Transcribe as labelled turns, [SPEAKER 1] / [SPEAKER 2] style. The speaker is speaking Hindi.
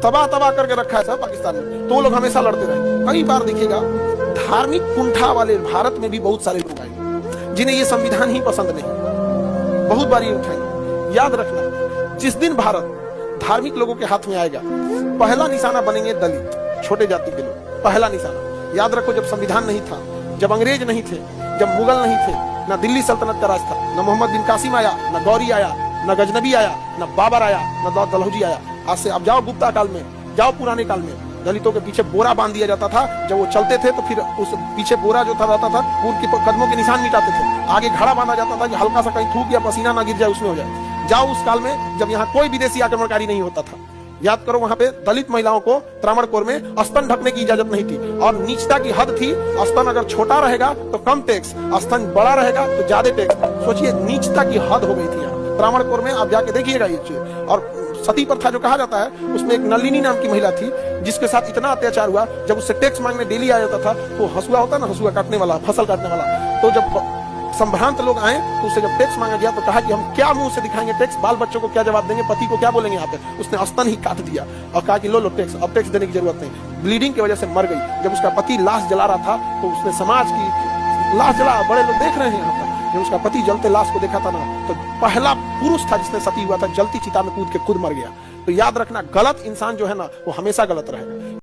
[SPEAKER 1] तबाह तबाह करके रखा है सब पाकिस्तान में, तो वो लोग हमेशा लड़ते रहे। कई बार देखिएगा धार्मिक कुंठा वाले भारत में भी बहुत सारे लोग आएंगे जिन्हें ये संविधान ही पसंद नहीं, बहुत बार ये उठाएंगे। याद रखना, जिस दिन भारत धार्मिक लोगों के हाथ में आएगा, पहला निशाना बनेंगे दलित, छोटे जाति के लोग, पहला निशाना। याद रखो, जब संविधान नहीं था, जब अंग्रेज नहीं थे, जब मुगल नहीं थे, ना दिल्ली सल्तनत का राज था, ना मोहम्मद बिन कासिम आया, ना गौरी आया, ना गजनबी आया, ना बाबर आया, ना दलहौजी आया। आज से अब जाओ गुप्ता काल में, जाओ पुराने काल में, दलितों के पीछे बोरा बांध दिया जाता था। जब वो चलते थे तो फिर उस पीछे बोरा जो था रहता था, उनके कदमों के निशान मिटाते थे। आगे घड़ा बांधा जाता था कि हल्का सा कहीं थूक या पसीना ना गिर जाए, उसमें हो जाए। जाओ उस काल में जब यहाँ कोई विदेशी आक्रमणकारी नहीं होता था। याद करो, वहां पे दलित महिलाओं को त्रावणकोर में स्तन ढकने की इजाजत नहीं थी और नीचता की हद थी। स्तन अगर छोटा रहेगा तो कम टैक्स, स्तन बड़ा रहेगा तो ज्यादा टैक्स। सोचिए, नीचता की हद हो गई थी यहाँ त्रावणकोर में। आप जाके देखिएगा ये चीज। और सती प्रथा जो कहा जाता है, उसमें एक नलिनी नाम की महिला थी जिसके साथ इतना अत्याचार हुआ, जब उससे टैक्स मांगने डेली आ जाता था, तो हसुआ होता ना, हसुआ काटने वाला, फसल काटने वाला, तो जब संभ्रांत लोग आए तो उससे जब टैक्स मांगा गया तो कहा कि हम क्या मुंह से दिखाएंगे टैक्स, बाल बच्चों को क्या जवाब देंगे, पति को क्या बोलेंगे यहाँ पे। उसने स्तन ही काट दिया और कहा कि लो लो टैक्स, अब टैक्स देने की जरूरत नहीं। ब्लीडिंग की वजह से मर गई। जब उसका पति लाश जला रहा था तो उसने समाज की लाश जला, बड़े लोग देख रहे हैं यहाँ पर, जब उसका पति जलते लाश को देखा था ना, तो पहला पुरुष था जिसने सती हुआ था, जलती चिता में कूद के खुद मर गया। तो याद रखना, गलत इंसान जो है ना, वो हमेशा गलत रहेगा।